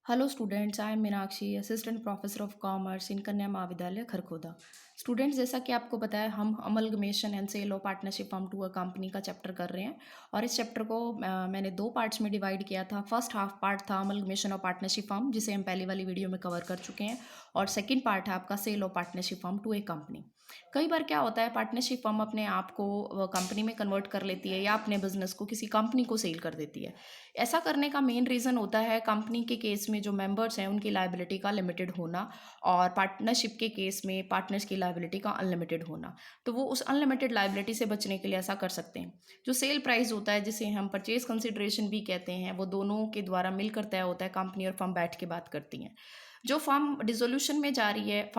Hello students, I am Meenakshi, assistant professor of commerce इन कन्या महाविद्यालय Kharkhoda. Students, जैसा कि आपको पता है, हम amalgamation and sale of partnership firm to a company का चैप्टर कर रहे हैं। और इस चैप्टर को मैंने दो पार्ट्स में डिवाइड किया था। फर्स्ट हाफ पार्ट था अमलगमेशन ऑफ पार्टनरशिप फॉर्म, जिसे हम पहली वाली वीडियो में कवर कर चुके हैं। और सेकेंड पार्ट है आपका sale of partnership firm to a company. कई बार क्या होता है, पार्टनरशिप फॉर्म अपने आप को कंपनी में कन्वर्ट कर लेती है या अपने बिजनेस को किसी कंपनी को सेल कर देती है। ऐसा करने का मेन रीज़न होता है कंपनी के केस में जो मेंबर्स हैं उनकी लायबिलिटी का लिमिटेड होना, और पार्टनरशिप के केस में पार्टनर्स की लायबिलिटी का अनलिमिटेड होना। तो वो उस अनलिमिटेड लायबिलिटी से बचने के लिए ऐसा कर सकते हैं। जो सेल प्राइस होता है, जिसे हम परचेज कंसिडरेशन भी कहते हैं, वो दोनों के द्वारा मिलकर तय होता है। कंपनी और फर्म बैठ के बात करती हैं। जो फर्म डिसोल्यूशन में जा रही है,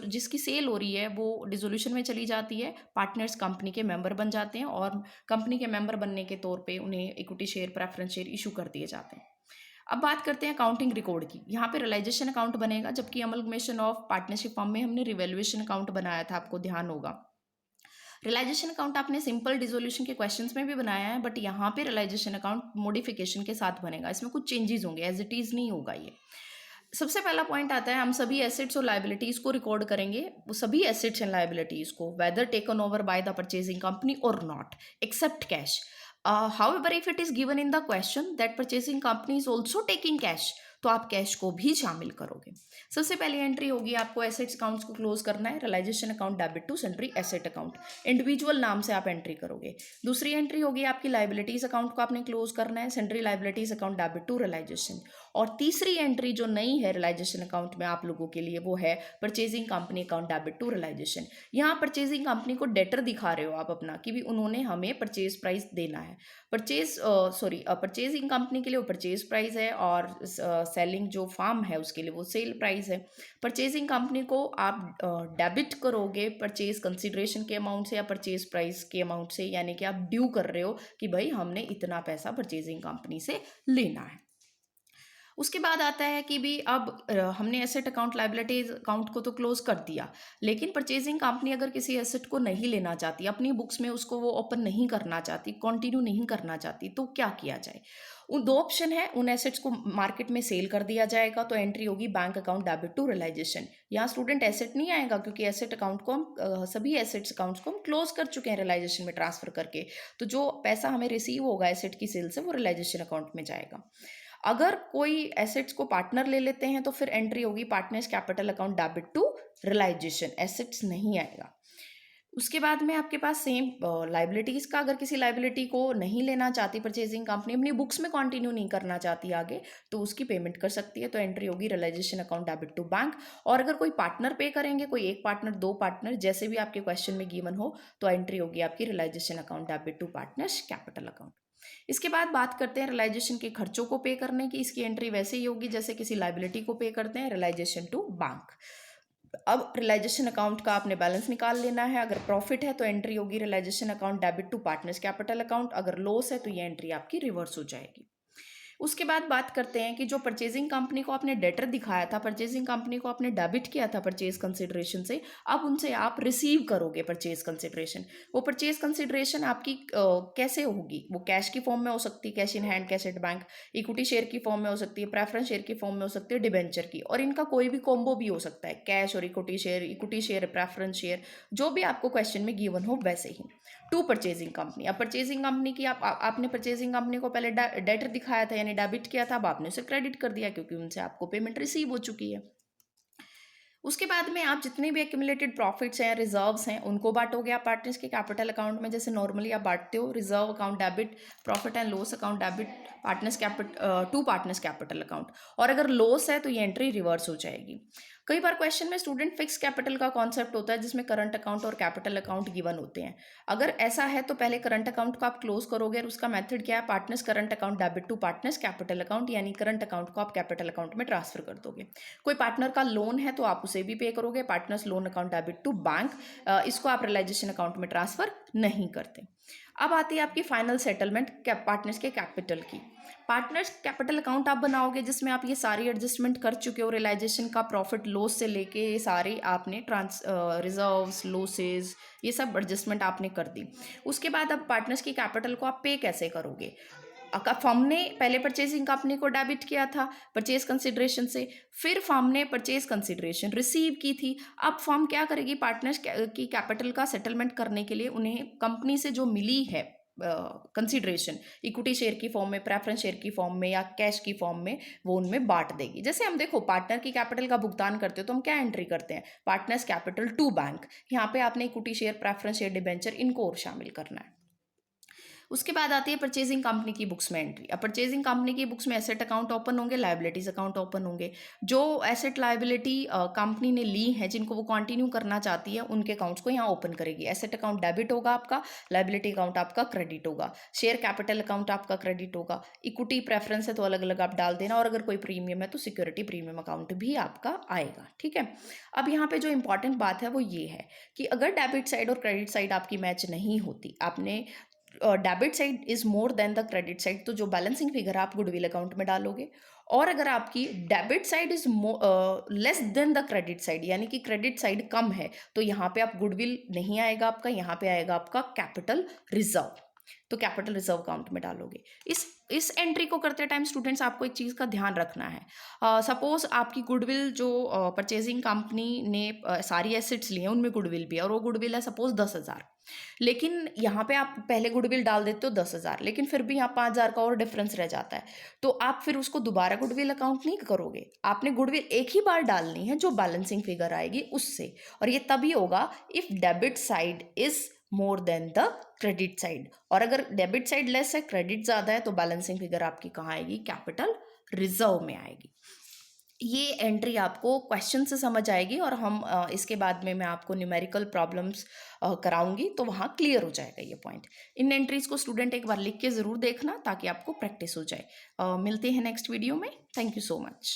जिसकी सेल हो रही है, वो डिसोल्यूशन में चली जाती है। पार्टनर्स कंपनी के मेंबर बन जाते हैं और कंपनी के मेंबर बनने के तौर पे उन्हें equity share, preference share issue कर दिए जाते हैं। अब बात करते हैं अकाउंटिंग रिकॉर्ड की। यहाँ पे रियलाइजेशन अकाउंट बनेगा, जबकि अमलगमेशन ऑफ पार्टनरशिप फर्म में हमने रिवैल्यूएशन अकाउंट बनाया था, आपको ध्यान होगा। रियलाइजेशन अकाउंट आपने सिंपल डिसोल्यूशन के क्वेश्चंस में भी बनाया है, बट यहाँ पे रियलाइजेशन अकाउंट मॉडिफिकेशन के साथ बनेगा। इसमें कुछ चेंजेस होंगे, एज इट इज़ नहीं होगा ये। सबसे पहला पॉइंट आता है, हम सभी एसेट्स और लायबिलिटीज को रिकॉर्ड करेंगे। वो सभी एसेट्स एंड लायबिलिटीज को, whether taken over by the purchasing company और not, except cash. However if it is given in the question that purchasing company is also taking cash, तो आप cash को भी शामिल करोगे। सबसे पहली एंट्री होगी, आपको एसेट्स अकाउंट्स को क्लोज करना है। Realization account debit to sundry asset account, individual नाम से आप एंट्री करोगे। दूसरी एंट्री होगी आपकी, लायबिलिटीज अकाउंट को आपने क्लोज करना है, sundry liabilities account debit to realization. और तीसरी एंट्री जो नई है रियलाइजेशन अकाउंट में आप लोगों के लिए, वो है purchasing company account debit to realization. यहाँ परचेजिंग कंपनी को डेटर दिखा रहे हो आप अपना, कि भी उन्होंने हमें परचेज प्राइस देना है। परचेजिंग कंपनी के लिए वो परचेज प्राइस है, और सेलिंग जो फार्म है उसके लिए वो सेल प्राइस है। परचेजिंग कंपनी को आप डेबिट करोगे परचेज कंसिडरेशन के अमाउंट से या परचेज प्राइस के अमाउंट से, यानी कि आप ड्यू कर रहे हो कि भाई हमने इतना पैसा परचेजिंग कंपनी से लेना है। उसके बाद आता है कि भी अब हमने एसेट अकाउंट लायबिलिटीज अकाउंट को तो क्लोज कर दिया, लेकिन परचेजिंग कंपनी अगर किसी एसेट को नहीं लेना चाहती, अपनी बुक्स में उसको वो ओपन नहीं करना चाहती, कंटिन्यू नहीं करना चाहती, तो क्या किया जाए। उन दो ऑप्शन है, उन एसेट्स को मार्केट में सेल कर दिया जाएगा, तो एंट्री होगी bank account debit to realization. यहाँ स्टूडेंट एसेट नहीं आएगा, क्योंकि एसेट अकाउंट को हम सभी एसेट्स अकाउंट्स को हम क्लोज कर चुके हैं रियलाइजेशन में ट्रांसफर करके। तो जो पैसा हमें रिसीव होगा एसेट की सेल से, वो रियलाइजेशन अकाउंट में जाएगा। अगर कोई एसेट्स को पार्टनर ले लेते हैं, तो फिर एंट्री होगी partners capital account debit to realization, assets नहीं आएगा। उसके बाद में आपके पास सेम लाइबिलिटीज़ का, अगर किसी लाइबिलिटी को नहीं लेना चाहती परचेजिंग कंपनी, अपनी बुक्स में कंटिन्यू नहीं करना चाहती आगे, तो उसकी पेमेंट कर सकती है। तो एंट्री होगी realization account debit to bank. और अगर कोई पार्टनर पे करेंगे, कोई एक पार्टनर, दो पार्टनर, जैसे भी आपके क्वेश्चन में गिवन हो, तो एंट्री होगी आपकी realization account debit to partners capital account. इसके बाद बात करते हैं रियलाइजेशन के खर्चों को पे करने की। इसकी एंट्री वैसे ही होगी जैसे किसी लाइबिलिटी को पे करते हैं, रियलाइजेशन टू बैंक। अब रियलाइजेशन अकाउंट का आपने बैलेंस निकाल लेना है। अगर प्रॉफिट है तो एंट्री होगी realization account debit to partners capital account, अगर लॉस है तो ये एंट्री आपकी रिवर्स हो जाएगी। उसके बाद बात करते हैं कि जो परचेजिंग कंपनी को आपने डेटर दिखाया था, परचेजिंग कंपनी को आपने डेबिट किया था परचेज कंसिडरेशन से, अब उनसे आप रिसीव करोगे परचेज कंसिडरेशन। वो परचेज कंसिडरेशन आपकी कैसे होगी, वो कैश की फॉर्म में हो सकती है, cash in hand, cash at bank, equity share की फॉर्म में हो सकती है, प्रेफरेंस शेयर की फॉर्म में हो सकती है, डिबेंचर की, और इनका कोई भी कॉम्बो भी हो सकता है, कैश और इक्विटी शेयर, प्रेफरेंस शेयर, जो भी आपको क्वेश्चन में गिवन हो वैसे ही। टू परचेजिंग कंपनी, अब परचेजिंग कंपनी की आपने परचेजिंग कंपनी को पहले डेटर दिखाया था, यानी डेबिट किया था, अब आपने उसे क्रेडिट कर दिया, क्योंकि उनसे आपको पेमेंट रिसीव हो चुकी है। उसके बाद में आप जितने भी एक्यूमुलेटेड प्रॉफिट्स हैं, रिजर्व्स हैं, उनको बांटोगे आप पार्टनर्स के कैपिटल अकाउंट में, जैसे नॉर्मली आप बांटते हो। Reserve account debit, profit and loss account debit, to partners capital account. और अगर लॉस है तो ये एंट्री रिवर्स हो जाएगी। कई बार क्वेश्चन में स्टूडेंट फिक्स कैपिटल का कॉन्सेप्ट होता है, जिसमें करंट अकाउंट और कैपिटल अकाउंट गिवन होते हैं। अगर ऐसा है तो पहले करंट अकाउंट को आप क्लोज करोगे, और उसका मेथड क्या है, partners current account debit to partners capital account, यानी करंट अकाउंट को आप कैपिटल अकाउंट में ट्रांसफर कर दोगे। कोई पार्टनर का लोन है तो आप उसे भी पे करोगे, partners loan account debit to bank, इसको आप रियलाइजेशन अकाउंट में ट्रांसफर नहीं करते। अब आती है आपकी फाइनल सेटलमेंट पार्टनर्स के कैपिटल की। पार्टनर्स कैपिटल अकाउंट आप बनाओगे, जिसमें आप ये सारी एडजस्टमेंट कर चुके हो, रियलाइजेशन का प्रॉफिट लॉस से लेके ये सारे आपने रिजर्व्स, लॉसेस, ये सब एडजस्टमेंट आपने कर दी। उसके बाद अब पार्टनर्स की कैपिटल को आप पे कैसे करोगे। फर्म ने पहले परचेजिंग कंपनी को डेबिट किया था परचेज कंसिडरेशन से, फिर फर्म ने परचेज कंसिडरेशन रिसीव की थी। अब फर्म क्या करेगी, पार्टनर्स की कैपिटल का सेटलमेंट करने के लिए उन्हें कंपनी से जो मिली है कंसिडरेशन, इक्विटी शेयर की फॉर्म में, प्रेफरेंस शेयर की फॉर्म में या कैश की फॉर्म में, वो उनमें बांट देगी। जैसे हम देखो पार्टनर की कैपिटल का भुगतान करते हो तो हम क्या एंट्री करते हैं, पार्टनर्स कैपिटल टू बैंक। यहाँ पे आपने equity share, preference share, debenture, इनको और शामिल करना है। उसके बाद आती है परचेजिंग कंपनी की बुक्स में एंट्री। अब परचेजिंग कंपनी की बुक्स में एसेट अकाउंट ओपन होंगे, लायबिलिटीज अकाउंट ओपन होंगे। जो एसेट लायबिलिटी कंपनी ने ली है, जिनको वो कंटिन्यू करना चाहती है, उनके अकाउंट्स को यहाँ ओपन करेगी। एसेट अकाउंट डेबिट होगा आपका, लायबिलिटी अकाउंट आपका क्रेडिट होगा, शेयर कैपिटल अकाउंट आपका क्रेडिट होगा, इक्विटी प्रेफरेंस है तो अलग अलग आप डाल देना, और अगर कोई प्रीमियम है तो सिक्योरिटी प्रीमियम अकाउंट भी आपका आएगा। ठीक है। अब यहाँ पे जो इंपॉर्टेंट बात है वो ये है कि अगर डेबिट साइड और क्रेडिट साइड आपकी मैच नहीं होती, आपने debit side is more than the credit side, तो जो बैलेंसिंग फिगर आप गुडविल अकाउंट में डालोगे। और अगर आपकी debit side is less than the credit side, यानी कि क्रेडिट साइड कम है, तो यहाँ पे आप गुडविल नहीं आएगा आपका, यहाँ पे आएगा आपका कैपिटल रिजर्व। तो कैपिटल रिजर्व अकाउंट में डालोगे। इस एंट्री को करते टाइम स्टूडेंट्स आपको एक चीज़ का ध्यान रखना है। सपोज आपकी गुडविल जो परचेजिंग कंपनी ने सारी एसेट्स ली हैं, उनमें गुडविल भी है, और वो गुडविल है सपोज 10,000, लेकिन यहाँ पे आप पहले गुडविल डाल देते हो 10,000, लेकिन फिर भी यहाँ 5,000 का और डिफरेंस रह जाता है, तो आप फिर उसको दोबारा गुडविल अकाउंट नहीं करोगे। आपने गुडविल एक ही बार डालनी है जो बैलेंसिंग फिगर आएगी उससे, और ये तभी होगा if debit side is more than the credit side. और अगर डेबिट साइड लेस है, क्रेडिट ज़्यादा है, तो बैलेंसिंग फिगर आपकी कहाँ आएगी, कैपिटल रिजर्व में आएगी। ये एंट्री आपको क्वेश्चन से समझ आएगी, और हम इसके बाद में मैं आपको न्यूमेरिकल प्रॉब्लम्स कराऊंगी, तो वहाँ क्लियर हो जाएगा ये पॉइंट। इन एंट्रीज को स्टूडेंट एक बार लिख के ज़रूर देखना ताकि आपको प्रैक्टिस हो जाए। मिलते हैं नेक्स्ट वीडियो में। Thank you so much.